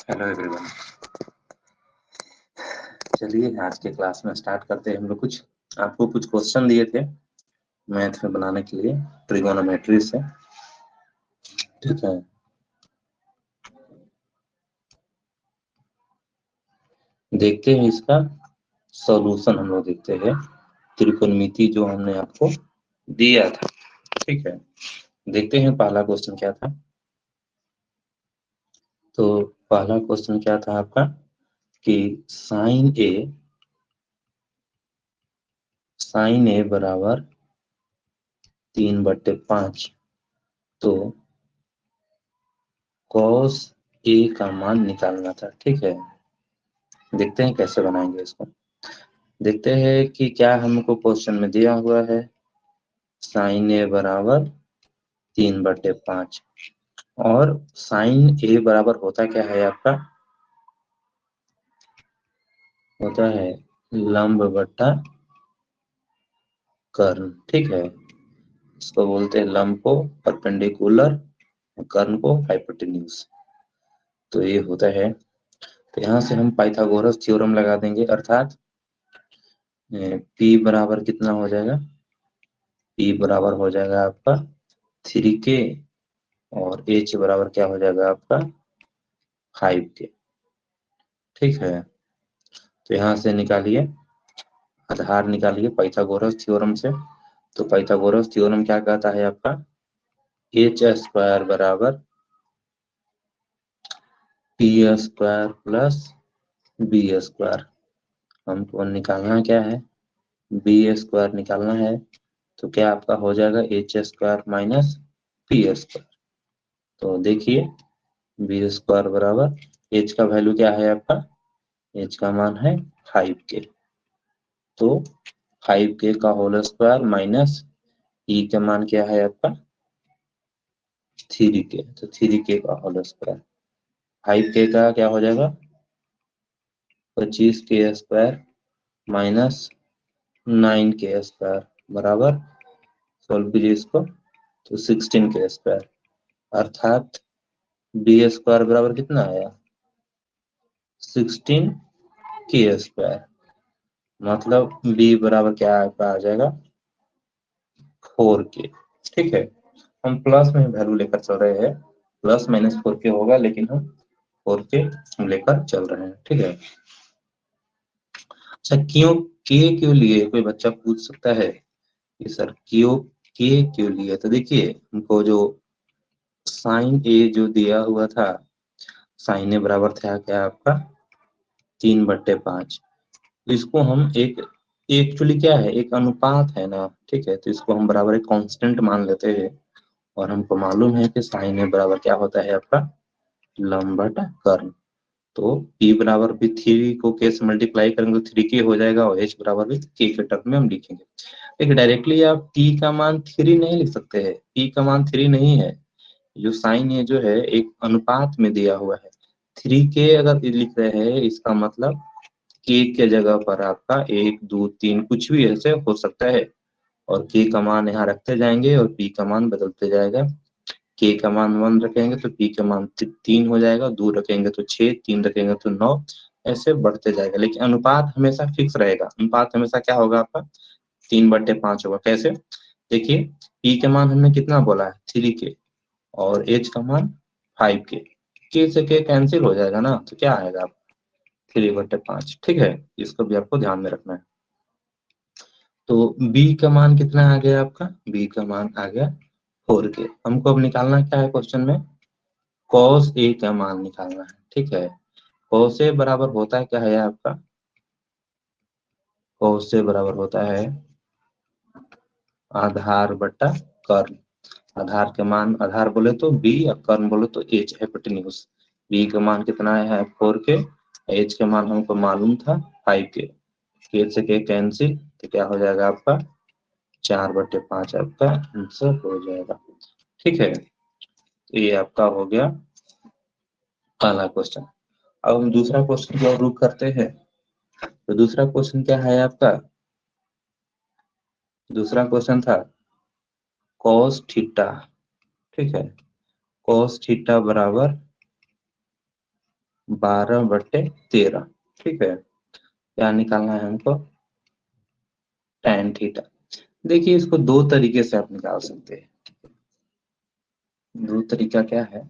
Hello everyone. चलिए आज के क्लास में स्टार्ट करते हैं। हम लोग आपको कुछ क्वेश्चन दिए थे मैथ में बनाने के लिए ट्रिगोनोमेट्री से। ठीक है, देखते हैं इसका सॉल्यूशन। हम लोग देखते हैं त्रिकोणमिति जो हमने आपको दिया था। ठीक है, देखते हैं पहला क्वेश्चन क्या था। तो पहला क्वेश्चन क्या था आपका कि साइन ए बराबर 3/5, तो कॉस ए का मान निकालना था। ठीक है, देखते हैं कैसे बनाएंगे इसको। देखते हैं कि क्या हमको क्वेश्चन में दिया हुआ है। साइन ए बराबर 3/5 और साइन ए बराबर होता क्या है आपका, होता है लंब बट्टा कर्ण। ठीक है, इसको बोलते हैं लंब को परपेंडिकुलर, कर्ण को हाइपोटेन्यूज। तो ये होता है। तो यहाँ से हम पाइथागोरस थ्योरम लगा देंगे, अर्थात P बराबर कितना हो जाएगा, P बराबर हो जाएगा आपका 3K और H बराबर क्या हो जाएगा आपका 5K। ठीक है, तो यहाँ से निकालिए, आधार निकालिए पाइथागोरस थ्योरम से। तो पाइथागोरस थ्योरम क्या कहता है आपका, एच स्क्वायर बराबर P square plus B square. हमको निकालना क्या है, बी स्क्वायर निकालना है। तो क्या आपका हो जाएगा H square minus P square. तो देखिए बी स्क्वायर बराबर एच का वैल्यू क्या है आपका, एच का मान है 5K। तो 5K का होल स्क्वायर माइनस ई का मान क्या है आपका 3K। तो 3K का होल स्क्वायर, 5K का क्या हो जाएगा 25K square minus 9K square बराबर, सोल्व कीजिए इसको तो 16K स्क्वायर। अर्थात बी स्क्वायर बराबर कितना आया 16K स्क्वायर। मतलब बी बराबर क्या आपका आ जाएगा 4K। ठीक है, हम प्लस में वैल्यू लेकर चल रहे हैं, प्लस माइनस 4K होगा, लेकिन हम 4K लेकर चल रहे हैं। ठीक है, अच्छा क्यों लिए, कोई बच्चा पूछ सकता है कि सर क्यों लिए। तो देखिए हमको जो साइन ए जो दिया हुआ था, साइन ए बराबर था क्या आपका 3/5। इसको हम एक्चुअली क्या है, एक अनुपात है ना। ठीक है, तो इसको हम बराबर एक कांस्टेंट मान लेते हैं। और हमको मालूम है कि साइन ए बराबर क्या होता है आपका लंब बटा कर्ण। तो P बराबर भी 3 को K से मल्टीप्लाई करेंगे तो 3K हो जाएगा, और H बराबर भी K के टर्म में हम लिखेंगे। लेकिन डायरेक्टली आप P का मान 3 नहीं लिख सकते हैं, P का मान 3 नहीं है। जो साइन ए जो है एक अनुपात में दिया हुआ है। 3K अगर लिख रहे हैं इसका मतलब K के जगह पर आपका 1 2 3 कुछ भी ऐसे हो सकता है, और K का मान यहाँ रखते जाएंगे और P का मान बदलते जाएगा। K का मान 1 रखेंगे तो P का मान 3 हो जाएगा, 2 रखेंगे तो 6, 3 रखेंगे तो 9, ऐसे बढ़ते जाएगा। लेकिन अनुपात हमेशा फिक्स रहेगा। अनुपात हमेशा क्या होगा आपका 3/5 होगा। कैसे, देखिए P के मान हमने कितना बोला है 3K और H का मान 5K। K से K कैंसिल हो जाएगा ना, तो क्या आएगा आप 3/5। ठीक है, इसको भी आपको ध्यान में रखना है। तो B का मान कितना आ गया आपका, B का मान आ गया 4K। हमको अब निकालना क्या है क्वेश्चन में, cos A का मान निकालना है। ठीक है, cos A बराबर होता है क्या है आपका, cos A बराबर होता है आधार बटा कर्ण। आधार के मान, आधार बोले तो B और कर्ण बोले तो H, हाइपोटेन्यूज। B का मान कितना है 4K, H का मान हमको मालूम था 5K। K से K कैंसिल, तो क्या हो जाएगा आपका 4/5 आपका आंसर हो जाएगा। ठीक है, तो ये आपका हो गया पहला क्वेश्चन। अब हम दूसरा क्वेश्चन की ओर रुख करते हैं। तो दूसरा क्वेश्चन क्या है आपका, दूसरा क्वेश्चन था cos थीटा। ठीक है, cos थीटा बराबर 12/13। ठीक है, क्या निकालना है हमको? tan theta. देखिए इसको दो तरीके से आप निकाल सकते हैं। दो तरीका क्या है?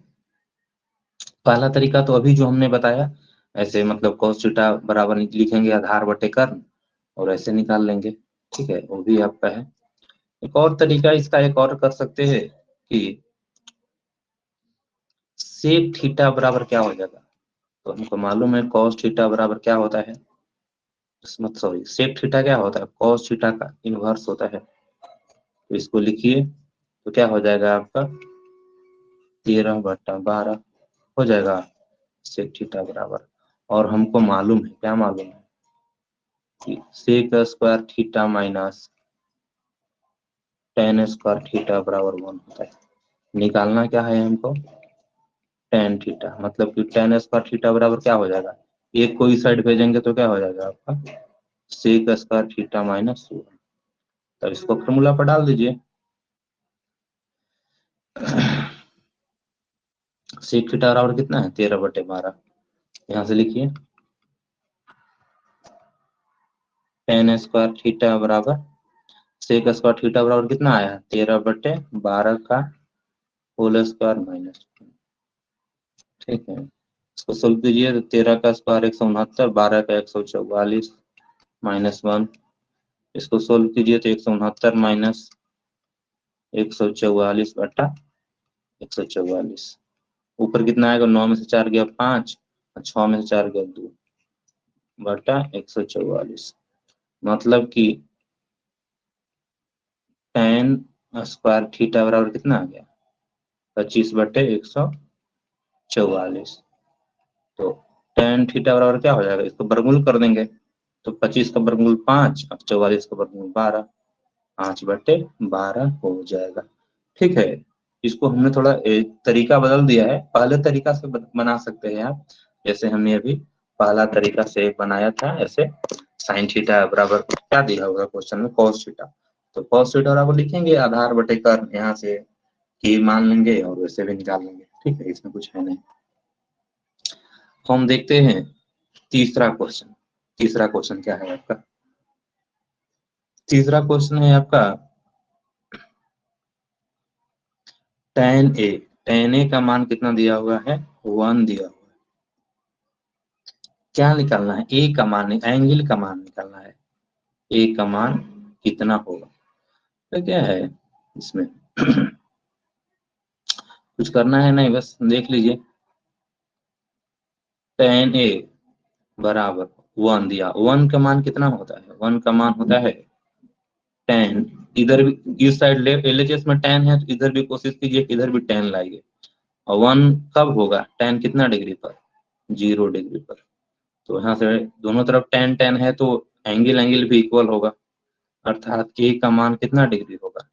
पहला तरीका तो अभी जो हमने बताया, ऐसे मतलब cos थीटा बराबर लिखेंगे आधार बटे कर्ण, और ऐसे निकाल लेंगे। ठीक है, वो भी आपका है। एक और तरीका इसका एक और कर सकते हैं कि सेक थीटा बराबर क्या हो जाएगा। तो हमको मालूम है cos थीटा बराबर क्या होता है, मत सॉरी, सेक थीटा क्या होता है, cos थीटा का इनवर्स होता है। तो इसको लिखिए, तो क्या हो जाएगा आपका 13/12 हो जाएगा सेक थीटा बराबर। और हमको मालूम है, क्या मालूम है कि sec square theta minus tan square theta बराबर 1 होता है। निकालना क्या है हमको, tan थीटा, मतलब कि tan स्क्वायर थीटा बराबर क्या हो जाएगा, एक को इस साइड भेजेंगे तो क्या हो जाएगा आपका सेक स्क्वायर थीटा माइनस 1। तो इसको फॉर्मूला पर डाल दीजिए। सेक थीटा बराबर कितना है 13/12। यहाँ से लिखिए tan स्क्वायर थीटा बराबर सेक स्क्वायर थीटा बराबर कितना आया 13/12 का होल स्क्वायर माइनस। ठीक है, इसको सोल्व कीजिए तो 13 का स्क्वायर 169, 12 का 144 -1। इसको सोल्व कीजिए तो 169 माइनस 144/144। ऊपर कितना आएगा, 9 में से 4 गया 5, और 6 में से 4 गया 2/144। मतलब कि tan स्क्वायर थीटा बराबर कितना आ गया 25/144। तो tan थीटा बराबर क्या हो जाएगा, इसको वर्गमूल कर देंगे तो 25 का वर्गमूल 5 और 44 का वर्गमूल 12, 5/12 हो जाएगा। ठीक है, इसको हमने थोड़ा एक तरीका बदल दिया है, पहले तरीका से बना सकते हैं आप, जैसे हमने अभी पहला तरीका से बनाया था ऐसे। साइन थीटा बराबर क्या दिया होगा क्वेश्चन में, cos थीटा। तो cos थीटा बराबर लिखेंगे आधार बटे कर्ण, यहाँ से की मान लेंगे और वैसे भी निकाल लेंगे। ठीक है, इसमें कुछ है नहीं। तो हम देखते हैं तीसरा क्वेश्चन। तीसरा क्वेश्चन क्या है आपका, तीसरा क्वेश्चन है आपका tan a का मान कितना दिया हुआ है 1 दिया हुआ है। क्या निकालना है, a का मान, एंगल का मान निकालना है। a का मान कितना होगा, तो क्या है इसमें कुछ करना है नहीं, बस देख लीजिए। tan a बराबर 1 दिया, 1 का मान कितना होता है, 1 का मान होता है tan, इधर भी इस साइड LHS में tan है तो इधर भी कोशिश कीजिए कि इधर भी tan लाइए। और 1 कब होगा, tan कितना डिग्री पर, 0 डिग्री पर। तो यहाँ से दोनों तरफ tan tan है तो एंगल एंगल भी इक्वल होगा, अर्थात a का मान कितना डिग्री होगा,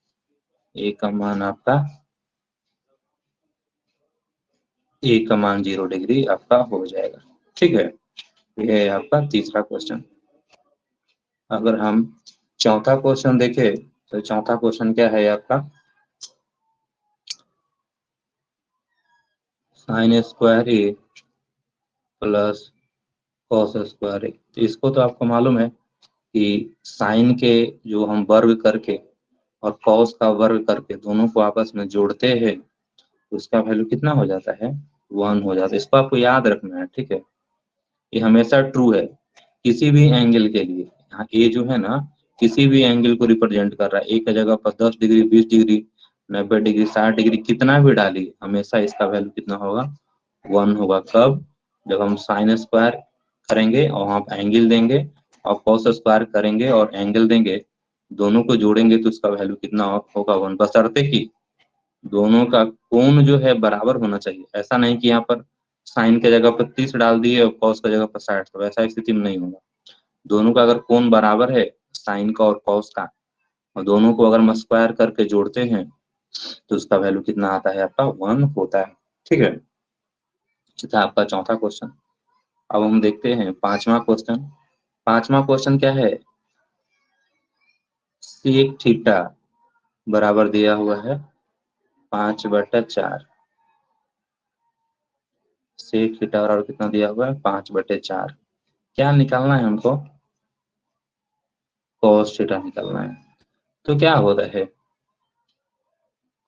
a का मान आपका, a का मान 0 डिग्री आपका हो जाएगा। ठीक है, ये है आपका तीसरा क्वेश्चन। अगर हम चौथा क्वेश्चन देखें तो चौथा क्वेश्चन क्या है आपका, sin square a plus cos square a। तो इसको तो आपको मालूम है कि साइन के जो हम वर्ग करके और cos का वर्ग करके दोनों को आपस में जोड़ते हैं तो उसका वैल्यू कितना हो जाता है 1 हो जाता है। इसको आपको याद रखना है। ठीक है, ये हमेशा ट्रू है किसी भी एंगल के लिए। यहाँ ए जो है ना, किसी भी एंगल को रिप्रेजेंट कर रहा है, एक जगह पर 10 डिग्री, 20 डिग्री, 90 डिग्री, 60 डिग्री, कितना भी डालिए हमेशा इसका वैल्यू कितना होगा 1 होगा। कब, जब हम साइन स्क्वायर करेंगे और वहाँ पर एंगल देंगे और cos स्क्वायर करेंगे और एंगल देंगे, दोनों को जोड़ेंगे तो उसका वैल्यू कितना होगा 1, बशर्ते कि दोनों का कोण जो है बराबर होना चाहिए। ऐसा नहीं कि यहाँ पर साइन के जगह पर 30 डाल दिए और कॉस की जगह पर 60, तो ऐसा स्थिति में नहीं होगा। दोनों का अगर कोण बराबर है, साइन का और कॉस का, और दोनों को अगर हम स्क्वायर करके जोड़ते हैं तो उसका वैल्यू कितना आता है आपका 1 होता है। ठीक है, ये था आपका चौथा क्वेश्चन। अब हम देखते हैं पांचवा क्वेश्चन। पांचवा क्वेश्चन क्या है, सेक थीटा बराबर दिया हुआ है 5/4। सेक थीटा बराबर कितना दिया हुआ है 5/4। क्या निकालना है हमको, कॉस थीटा निकालना है। तो क्या होता है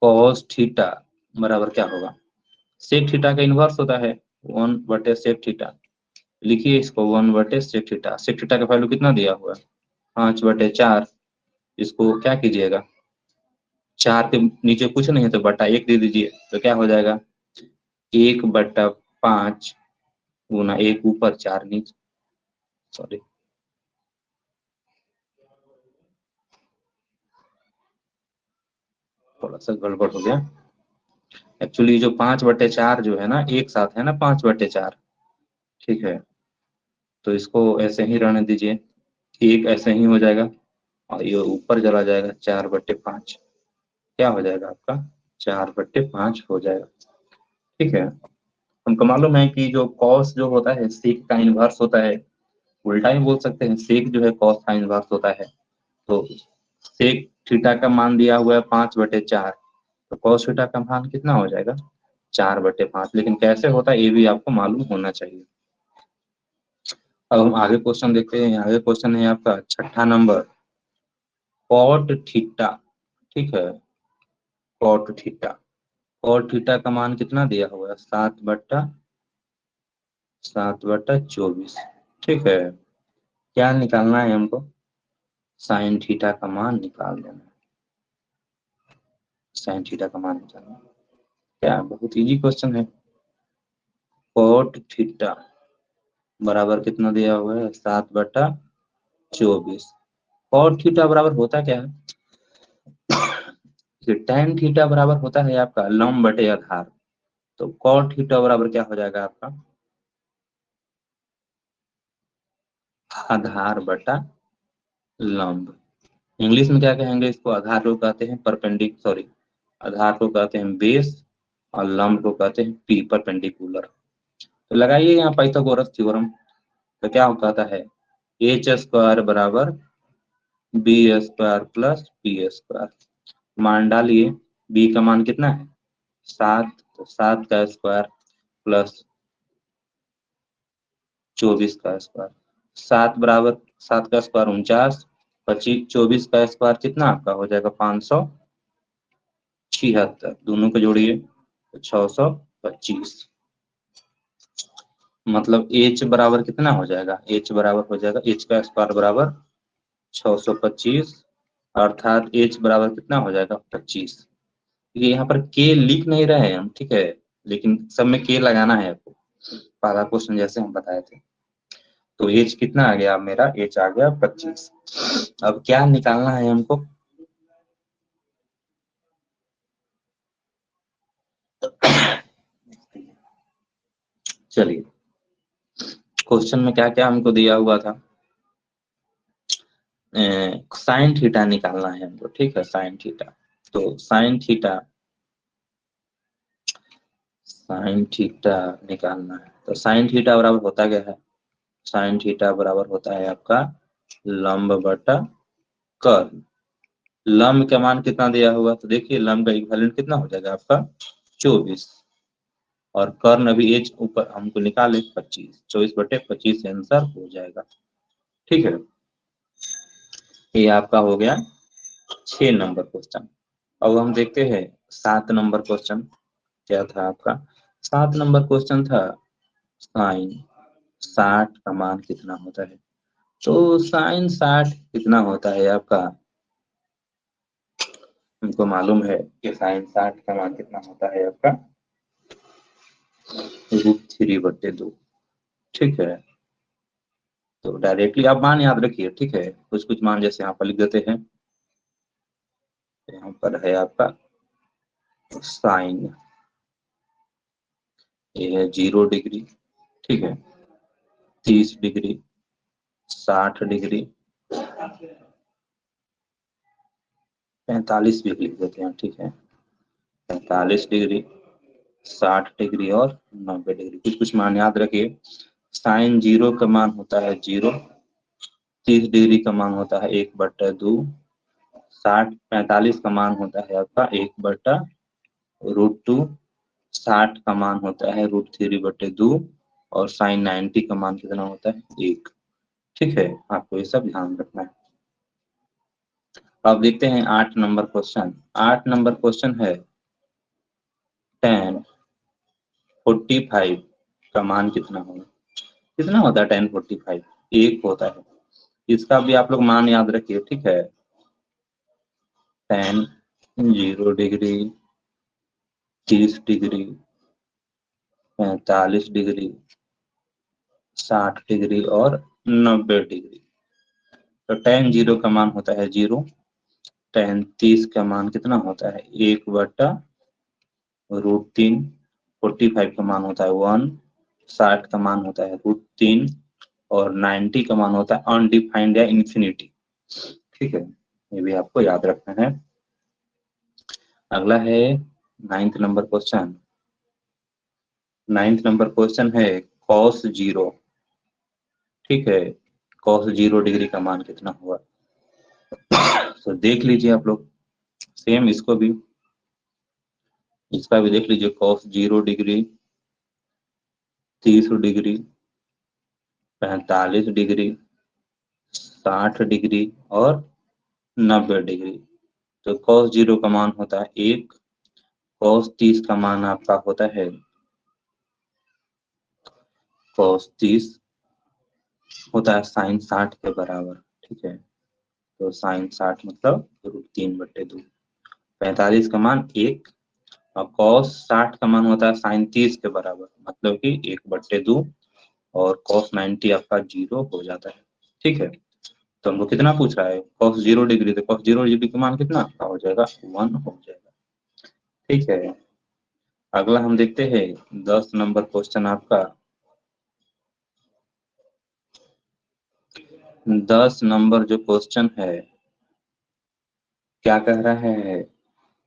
कॉस थीटा बराबर क्या होगा, सेक थीटा का इनवर्स होता है 1/सेक थीटा। लिखिए इसको 1/सेक थीटा। सेक थीटा का वैल्यू कितना दिया हुआ है 5/4। इसको क्या कीजिएगा, 4 के नीचे कुछ नहीं है तो बटा 1 दे दीजिए, तो क्या हो जाएगा 1/5 गुना 1 ऊपर 4 नीचे, सॉरी थोड़ा सा गड़बड़ हो गया। एक्चुअली जो 5/4 जो है ना एक साथ है ना 5/4, ठीक है। तो इसको ऐसे ही रहने दीजिए, एक ऐसे ही हो जाएगा और ये ऊपर चला जाएगा 4/5। क्या हो जाएगा आपका 4/5 हो जाएगा, ठीक है। हमको मालूम है कि जो कॉस जो होता है सेक का इनवर्स होता है, उल्टा ही बोल सकते हैं, सेक जो है कॉस का इनवर्स होता है। तो सेक थीटा का मान दिया हुआ है 5/4, तो कॉस थीटा का मान कितना हो जाएगा 4/5। लेकिन कैसे होता है ये भी आपको मालूम होना चाहिए। अब हम आगे क्वेश्चन देखते हैं। आगे क्वेश्चन है आपका 6ठा नंबर, कॉट थीटा, ठीक है। कॉट थीटा, कॉट थीटा का मान कितना दिया हुआ है 7/24, ठीक है। क्या निकालना है हमको, साइन थीटा का मान निकाल देना है। साइन थीटा का मान निकालना है। क्या बहुत इजी क्वेश्चन है। कॉट थीटा बराबर कितना दिया हुआ है 7/24। कॉट थीटा बराबर होता क्या है, tan थीटा बराबर होता है आपका लंब बटे आधार। तो कॉट थीटा बराबर क्या हो जाएगा आपका आधार बटा लंब। इंग्लिश में क्या कहेंगे इसको, आधार को कहते हैं सॉरी, आधार को कहते हैं बेस और लंब को कहते हैं पी, परपेंडिकुलर। तो लगाइए यहाँ पाइथागोरस थ्योरम। तो क्या कहता है एच स्क्वायर बराबर B square plus P square. मान डालिए, बी का मान कितना है 7, तो 7 का स्क्वायर प्लस 24 का स्क्वायर। 7 का स्क्वायर 49, 25 24 का स्क्वायर कितना आपका हो जाएगा 576, दोनों को जोड़िए तो 625। मतलब एच बराबर कितना हो जाएगा, एच बराबर हो जाएगा एच का स्क्वायर बराबर 625, अर्थात एच बराबर कितना हो जाएगा 25। ये यहाँ पर के लिख नहीं रहे हैं हम, ठीक है, लेकिन सब में के लगाना है आपको, पहला क्वेश्चन जैसे हम बताए थे। तो एच कितना आ गया मेरा, एच आ गया 25। अब क्या निकालना है हमको, चलिए क्वेश्चन में क्या क्या हमको दिया हुआ था, साइन थीटा निकालना है हमको, ठीक है, साइन थीटा। तो साइन थीटा निकालना है। तो साइन थीटा बराबर होता क्या है, साइन थीटा बराबर होता है आपका लंब बटा कर्ल। लंब का मान कितना दिया हुआ, तो देखिए लंब का इक्विवेलेंट कितना हो जाएगा आपका 24, और कर्ण अभी एच ऊपर हमको निकाले 25, 24/25 आंसर हो जाएगा, ठीक है। ये आपका हो गया 6 नंबर क्वेश्चन। अब हम देखते हैं 7 नंबर क्वेश्चन। क्या था आपका 7 नंबर क्वेश्चन था साइन 60 का मान कितना होता है। तो साइन 60 कितना होता है आपका, हमको मालूम है कि साइन 60 का मान कितना होता है आपका √3/2, ठीक है। तो डायरेक्टली आप मान याद रखिए, ठीक है, कुछ कुछ मान जैसे यहाँ पर लिख देते हैं। यहाँ पर है आपका साइन, ये है 0 डिग्री, ठीक है, 30 डिग्री, 60 डिग्री, 45 भी लिख देते हैं, ठीक है, 45 डिग्री, 60 डिग्री और 90 डिग्री। कुछ कुछ मान याद रखिए। साइन 0 का मान होता है 0, 30 डिग्री का मान होता है 1/2, 45 का मान होता है आपका 1/√2, 60 का मान होता है √3/2 और साइन 90 का मान कितना होता है 1। ठीक है, आपको ये सब ध्यान रखना है। अब देखते हैं 8 नंबर क्वेश्चन। 8 नंबर क्वेश्चन है tan 45 का मान कितना होगा। कितना होता है tan 45? 1 होता है। इसका भी आप लोग मान याद रखिए, ठीक है। tan 0 degree, 30 degree, 45 degree, 60 degree और 90 डिग्री। तो tan 0 का मान होता है 0, tan 30 का मान कितना होता है 1/√3, 45 का मान होता है 1, 60 का मान होता है √3 और 90 का मान होता है अनडिफाइंड या इंफिनिटी। ठीक है, ये भी आपको याद रखना है। अगला है 9th number question. 9th number question है cos 0। ठीक है, cos 0 डिग्री का मान कितना हुआ। तो देख लीजिए आप लोग, सेम इसको भी, इसका भी देख लीजिए। cos 0 degree, 30 degree, 45 degree, 60 degree और 90 डिग्री। तो cos 0 का मान होता है 1, cos 30 का मान आपका होता है, cos 30 होता है sin 60 के बराबर। ठीक है, तो sin 60 मतलब √3/2। 45 का मान 1 और cos 60 का मान होता है sin 30 के बराबर, मतलब कि 1/2 और cos 90 आपका 0 हो जाता है। ठीक है, तो हमको कितना पूछ रहा है cos 0 डिग्री, तो cos 0 डिग्री का मान कितना आपका हो जाएगा 1 हो जाएगा। ठीक है, अगला हम देखते हैं 10 नंबर क्वेश्चन आपका। 10 नंबर जो क्वेश्चन है क्या कह रहा है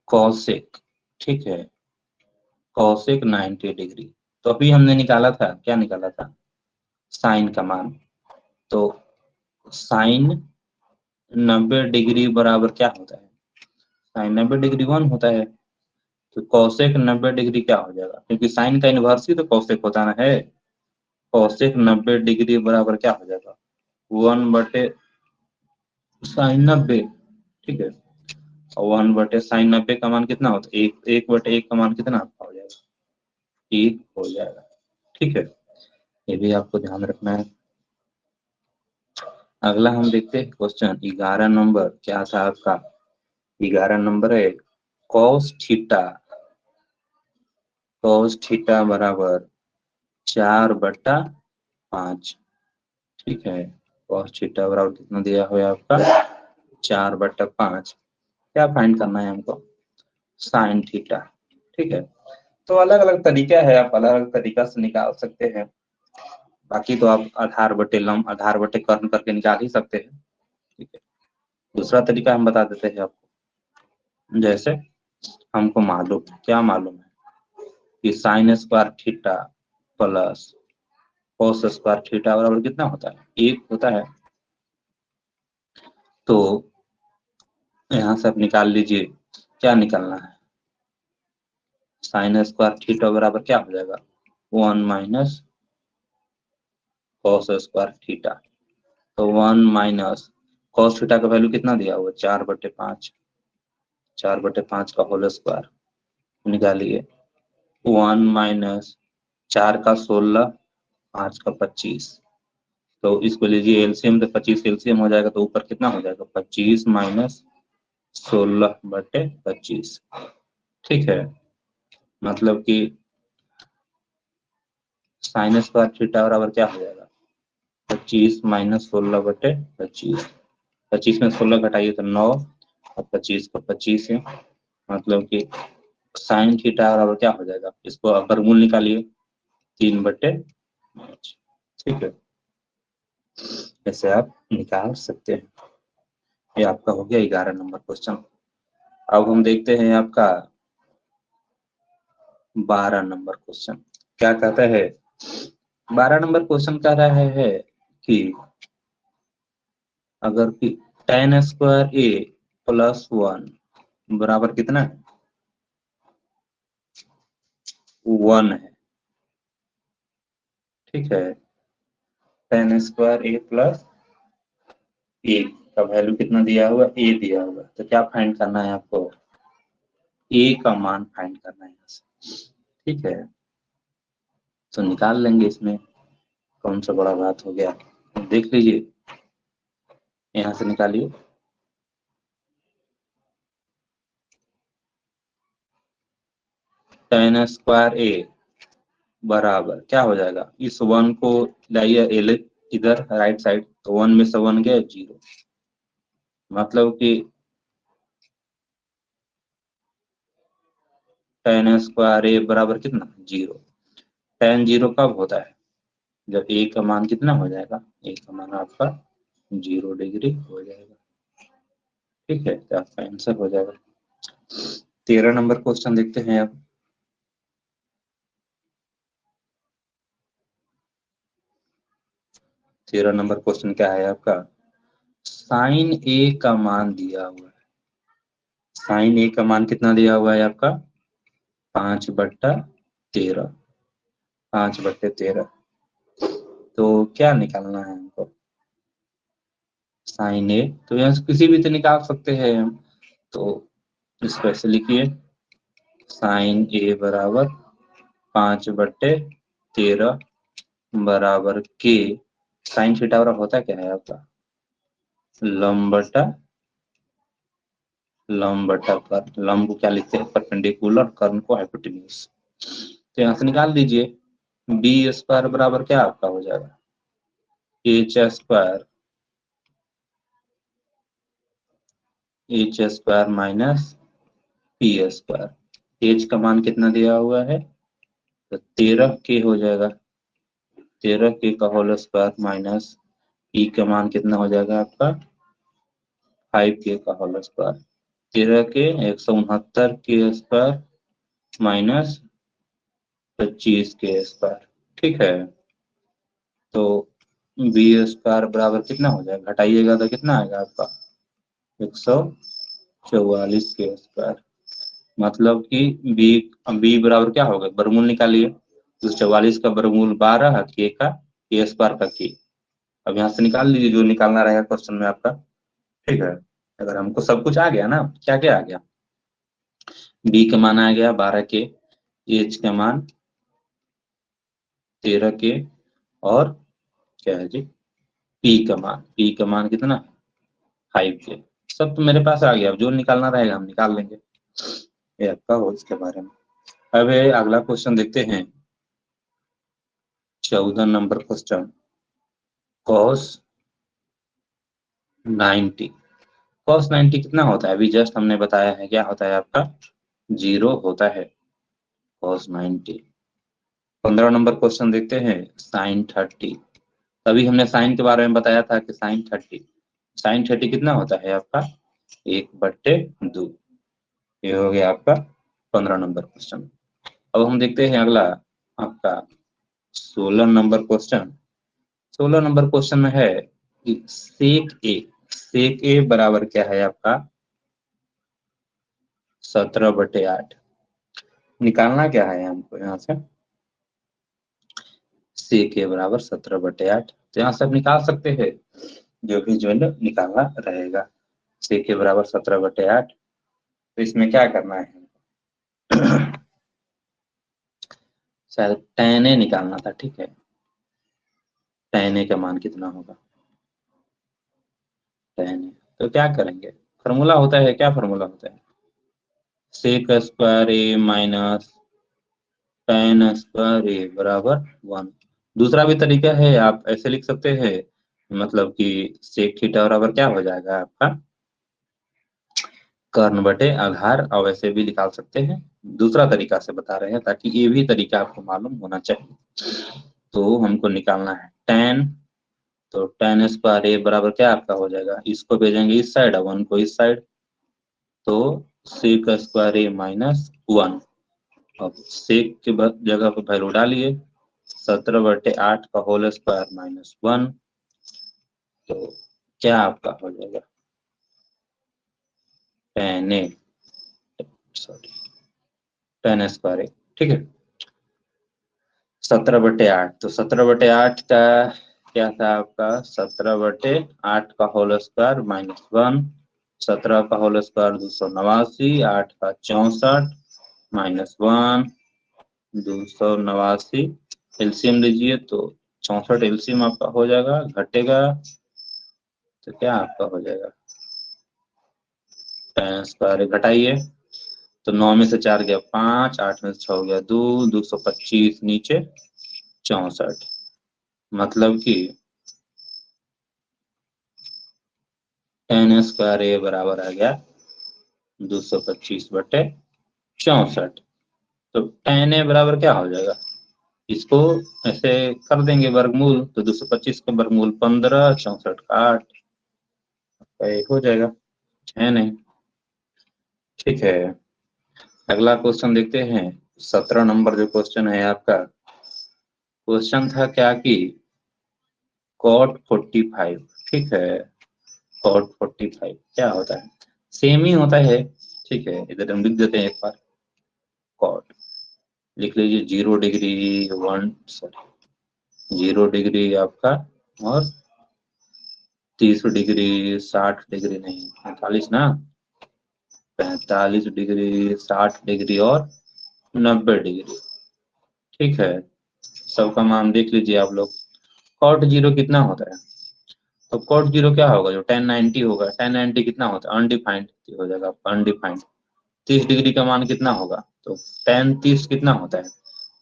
cosec। ठीक है, cosec 90 डिग्री। तो अभी हमने निकाला था, क्या निकाला था साइन का मान। तो साइन 90 डिग्री बराबर क्या होता है, साइन 90 डिग्री 1 होता है। तो cosec 90 डिग्री क्या हो जाएगा, क्योंकि साइन का इनवर्स ही तो cosec होता ना है। cosec 90 डिग्री बराबर क्या हो जाएगा 1/sin 90। ठीक है, और 1/sin 90 का मान कितना होता है 1/1 का मान कितना आपका हो जाएगा 1 हो जाएगा। ठीक है, ये भी आपको ध्यान रखना है। अगला हम देखते हैं क्वेश्चन 11 नंबर। क्या था आपका 11 नंबर है cos थीटा। cos थीटा बराबर 4/5। ठीक है, cos थीटा बराबर कितना दिया हुआ है आपका 4/5। क्या फाइंड करना है हमको साइन थीटा। ठीक है, तो अलग अलग तरीका है, आप अलग अलग तरीका से निकाल सकते हैं। बाकी तो आप आधार बटे लंब, आधार बटे कर्ण करके निकाल ही सकते हैं। ठीक है, दूसरा तरीका हम बता देते हैं आपको। जैसे हमको मालूम, क्या मालूम है कि sine square theta plus cos square theta बराबर कितना होता है 1 होता है। तो यहाँ से आप निकाल लीजिए, क्या निकालना है साइन स्क्वायर थीटा बराबर क्या हो जाएगा 1 माइनस कॉस स्क्वायर थीटा। तो 1 माइनस कॉस थीटा का वैल्यू कितना दिया हुआ 4/5, 4/5 का होल स्क्वायर निकालिए। 1 माइनस 4 का 16, 5 का 25। तो इसको लीजिए एलसीएम, तो 25 एलसीएम हो जाएगा, तो ऊपर कितना हो जाएगा 25 माइनस 16/25। ठीक है, मतलब कि साइन स्क्वायर थीटा बराबर क्या हो जाएगा 25 माइनस 16/25। 25 में 16 घटाइए तो 9 और 25 का 25 है, मतलब कि साइन थीटा बराबर क्या हो जाएगा, इसको आप वर्गमूल निकालिए 3/5। ठीक है, ऐसे आप निकाल सकते हैं। ये आपका हो गया 11 नंबर क्वेश्चन। अब हम देखते हैं आपका 12 नंबर क्वेश्चन। क्या कहता है 12 नंबर क्वेश्चन कह रहा है कि अगर कि tan स्क्वायर a प्लस 1 बराबर कितना है 1 है, ठीक है। टेन स्क्वायर ए प्लस ए का वैल्यू कितना दिया हुआ, ए दिया हुआ, तो क्या फाइंड करना है आपको, ए का मान फाइंड करना है यहाँ से, ठीक है। तो निकाल लेंगे, इसमें कौन सा बड़ा बात हो गया, देख लीजिए, यहाँ से निकालिए। टेन स्क्वायर ए बराबर क्या हो जाएगा, इस 1 को लाइए इधर राइट साइड, तो 1 में से 1 गया 0, मतलब कि टेन स्क्वायर ए बराबर कितना 0। टेन 0 कब होता है, जब ए का मान कितना हो जाएगा, ए का मान आपका 0 डिग्री हो जाएगा, ठीक है। तो आपका आंसर हो जाएगा। 13 नंबर क्वेश्चन देखते हैं अब। 13 नंबर क्वेश्चन क्या है आपका, साइन ए का मान दिया हुआ है, साइन ए का मान कितना दिया हुआ है आपका 5/13, 5/13, तो क्या निकालना है हमको, साइन ए, तो यहाँ से किसी भी तो निकाल सकते हैं हम, तो इसको ऐसे लिखिए, साइन ए बराबर 5/13 बराबर के, साइन थीटा बराबर होता क्या है आपका, लंब बटा लंब बटा कर्ल, लंब को क्या लिखते हैं परपेंडिकुलर, कर्ल को हाइपोटेन्यूज, तो यहाँ से निकाल दीजिए, बी स्क्वायर बराबर क्या आपका हो जाएगा, H square minus P square, H का मान कितना दिया हुआ है, तो 13 के हो जाएगा, 13 के का होल स्क्वायर माइनस पी का मान कितना हो जाएगा आपका 5 के का होल स्क्वायर, 13 के 169 के स्क्वायर माइनस 25 के स्क्वायर, ठीक है। तो बी स्क्वायर बराबर कितना हो जाएगा, घटाइएगा तो कितना आएगा आपका 144 के स्क्वायर, मतलब कि बी, बी बराबर क्या होगा, वर्गमूल निकालिए, तो 44 का वर्गमूल 12 के का के स्क्वायर का के, अब यहाँ से निकाल लीजिए जो निकालना रहेगा क्वेश्चन में आपका, ठीक है। अगर हमको सब कुछ आ गया ना, क्या क्या आ गया, बी का मान आ गया 12 के, एच का मान 13 के, और क्या है जी, पी का मान कितना 5 के, सब तो मेरे पास आ गया, अब जो निकालना रहेगा हम निकाल लेंगे, ये आपका हो इसके बारे में। अब अगला क्वेश्चन देखते हैं, 14 नंबर क्वेश्चन, कॉस 90, कॉस 90 कितना होता है, अभी जस्ट हमने बताया है, क्या होता है आपका 0 होता है कॉस 90। 15 नंबर क्वेश्चन देखते हैं, साइन 30, तभी हमने साइन के बारे में बताया था कि साइन 30 कितना होता है आपका 1/2, ये हो गया आपका 15 नंबर क्वेश्चन। अब हम देखते हैं अगला आपका 16 नंबर क्वेश्चन। 16 नंबर क्वेश्चन में है कि सेक ए बराबर क्या है आपका 17/8, निकालना क्या है हमको यहाँ से, सेक ए बराबर 17/8, तो यहाँ से आप निकाल सकते हैं, जो भी जो है ना निकालना रहेगा, सेक ए बराबर 17/8, तो इसमें क्या करना है शायद tan ए निकालना था, ठीक है, tan ए का मान कितना होगा, tan ए, तो क्या करेंगे, फॉर्मूला होता है, क्या फॉर्मूला होता है, सेक स्क्वायर ए माइनस tan स्क्वायर ए बराबर 1। दूसरा भी तरीका है, आप ऐसे लिख सकते हैं, मतलब कि सेक थीटा बराबर क्या हो जाएगा आपका कर्ण बटे आधार, और वैसे भी निकाल सकते हैं, दूसरा तरीका से बता रहे हैं ताकि ये भी तरीका आपको मालूम होना चाहिए। तो हमको निकालना है tan, तो tan स्क्वायर ए बराबर क्या आपका हो जाएगा, इसको भेजेंगे इस साइड, 1 को इस साइड, तो सेक स्क्वायर ए माइनस 1, अब सेक के जगह पर वैल्यू डालिए, 17/8 का होल स्क्वायर माइनस 1, तो क्या आपका हो जाएगा tan ए, सॉरी tan स्क्वायर ए, ठीक है। 17/8, तो 17/8 का क्या था आपका, 17/8 का होल स्क्वायर -1, 17 का होल स्क्वायर 289, 8 का 64 -1 289, एलसीएम लीजिए तो 64 एलसीएम आपका हो जाएगा, घटेगा तो क्या आपका हो जाएगा, tan स्क्वायर घटाइए तो 9 में से 4 गया 5, 8 में से 6 गया 2, 225 नीचे 64, मतलब कि tan स्क्वायर ए बराबर आ गया 225/64। तो tan ए बराबर क्या हो जाएगा, इसको ऐसे कर देंगे वर्गमूल, तो 225 का वर्गमूल 15, 64 का 8, एक हो जाएगा, है नहीं। ठीक है, अगला क्वेश्चन देखते हैं। 17 नंबर जो क्वेश्चन है आपका, क्वेश्चन था क्या कि cot 45, ठीक है, cot 45 क्या होता है, सेम ही होता है, ठीक है, इधर हम लिख देते हैं एक बार, cot लिख लीजिए 0 डिग्री 0 डिग्री आपका, और 30 डिग्री 60 डिग्री नहीं 45 ना, 45 डिग्री 60 डिग्री और 90 डिग्री, ठीक है, सबका मान देख लीजिए आप लोग। cot 0 कितना होता है, तो cot 0 क्या होगा, जो tan 90 होगा, tan 90 कितना होता है, अनडिफाइंड हो जाएगा आपका, अनडिफाइंड। 30 डिग्री का मान कितना होगा, तो tan 30 कितना होता है,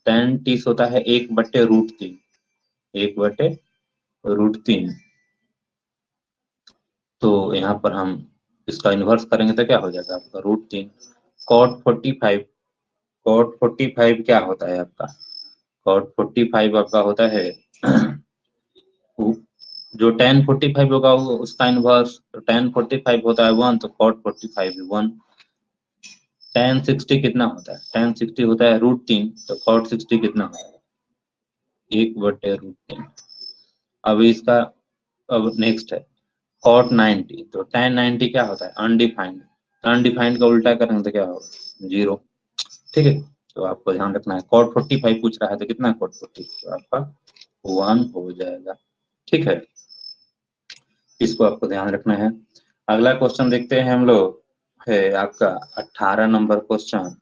tan 30 होता है 1/√3, 1/√3। तो यहाँ पर हम इसका इन्वर्स करेंगे तो क्या हो जाएगा आपका √3। cot 45 क्या होता है आपका, cot 45 आपका होता है जो tan 45 होगा वो उसका इन्वर्स, तो tan 45 होता है 1, तो cot 45 1। tan 60 कितना होता है, tan 60 होता है √3, तो cot 60 कितना होता है 1/√3। अब इसका, अब नेक्स्ट है cot 90, तो tan 90 क्या होता है, अनडिफाइंड, अनडिफाइंड का उल्टा करेंगे तो क्या होगा 0, ठीक है, तो आपको ध्यान रखना है। cot 45 पूछ रहा है तो कितना cot 40, तो आपका 1 हो जाएगा, ठीक है, इसको आपको ध्यान रखना है। अगला क्वेश्चन देखते हैं हम लोग, है आपका 18 नंबर क्वेश्चन,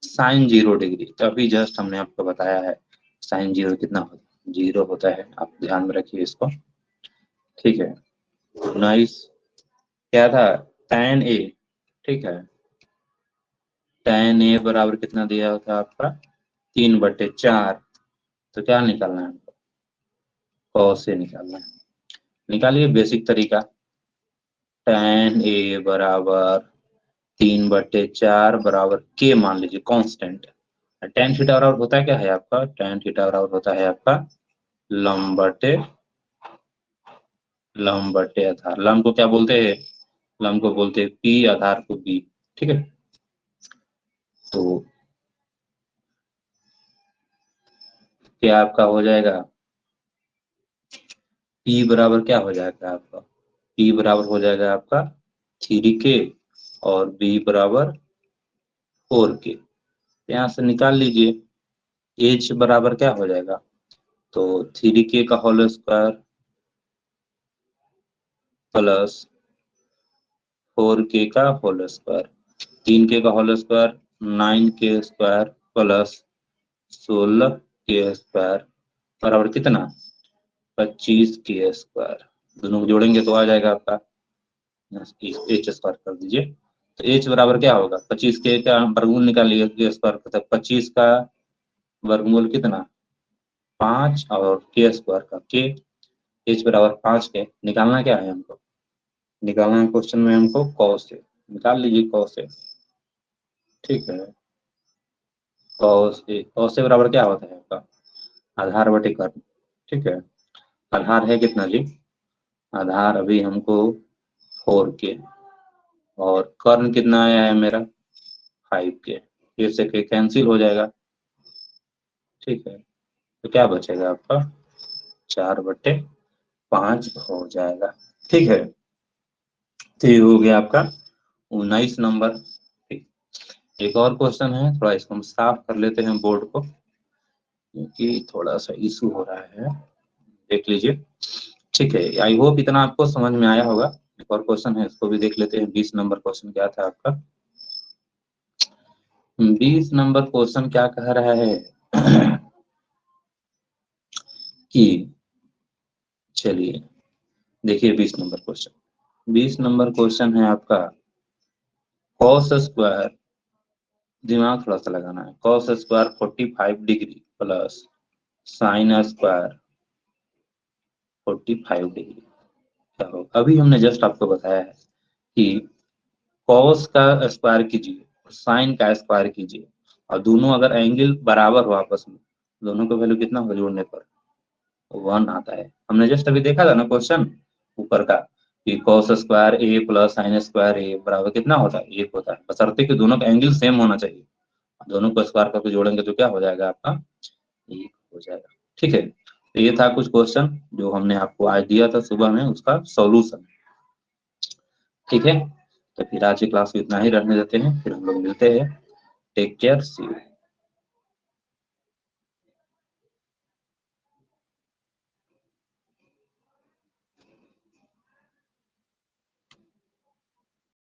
sin 0 डिग्री, तो अभी जस्ट हमने आपको बताया है sin 0 कितना होता है, 0 होता है, आप ध्यान में रखिए इसको, ठीक है। नाइस, क्या था tan a, ठीक है, tan a बराबर कितना दिया था आपका 3/4, तो क्या निकालना है हमको, cos a निकालना है, निकालिए बेसिक तरीका, tan a बराबर 3/4 बराबर के मान लीजिए कांस्टेंट, tan थीटा बराबर होता है क्या है आपका, tan थीटा बराबर होता है आपका लंब बटे आधार, लंब को क्या बोलते हैं, लंब को बोलते हैं पी, आधार को बी, ठीक है। तो क्या आपका हो जाएगा, P बराबर क्या हो जाएगा आपका, P बराबर हो जाएगा आपका 3K और B बराबर 4K, यहाँ से निकाल लीजिए। H बराबर क्या हो जाएगा, तो 3K का होल स्क्वायर प्लस 4K का होल स्क्वायर, 3K का whole square 9K square plus 16K square बराबर कितना 25K स्क्वायर, दोनों को जोड़ेंगे तो आ जाएगा आपका H स्क्वायर कर दीजिए, तो H बराबर क्या होगा 25K का वर्गमूल निकालिए, K स्क्वायर का 25 का वर्गमूल कितना 5 और K स्क्वायर का K, H बराबर 5K, निकालना क्या है हमको, निकालना है क्वेश्चन में हमको cos A, निकाल लीजिए cos A, ठीक है, cos A बराबर क्या होता है आपका आधार बटे कर्ण, ठीक है, आधार है कितना जी, आधार अभी हमको 4K और कर्ण कितना आया है मेरा 5K, ये से कैंसिल हो जाएगा, ठीक है, तो क्या बचेगा आपका 4/5 हो जाएगा, ठीक है। तो ये हो गया आपका 19 नंबर, ठीक। एक और क्वेश्चन है, थोड़ा इसको हम साफ कर लेते हैं बोर्ड को, क्योंकि थोड़ा सा इशू हो रहा है, देख लीजिए। ठीक है, आई होप इतना आपको समझ में आया होगा। एक और क्वेश्चन है, इसको भी देख लेते हैं। 20 नंबर क्वेश्चन क्या था आपका? 20 नंबर क्वेश्चन क्या कह रहा है कि चलिए देखिए 20 नंबर क्वेश्चन। 20 नंबर क्वेश्चन है आपका कॉस स्क्वायर, दिमाग थोड़ा सा लगाना है। Cos square 45 degree plus sine square 45 degree क्या होगा? अभी हमने जस्ट आपको बताया है कि कॉस का स्क्वायर कीजिए और साइन का स्क्वायर कीजिए, और दोनों अगर एंगल बराबर हो आपस में, दोनों का वैल्यू कितना होगा जोड़ने पर? 1 आता है। हमने जस्ट अभी देखा था ना क्वेश्चन ऊपर का, कि कॉस स्क्वायर ए प्लस साइन स्क्वायर ए बराबर कितना होता है? 1 होता है, बशर्ते कि दोनों का एंगल सेम होना चाहिए। दोनों को स्क्वायर करके जोड़ेंगे तो क्या हो जाएगा आपका? 1 हो जाएगा। ठीक है, तो ये था कुछ क्वेश्चन जो हमने आपको आज दिया था सुबह में, उसका सॉल्यूशन। ठीक है, तो फिर आज की क्लास में इतना ही रहने देते हैं, फिर हम लोग मिलते हैं। Take care, see you.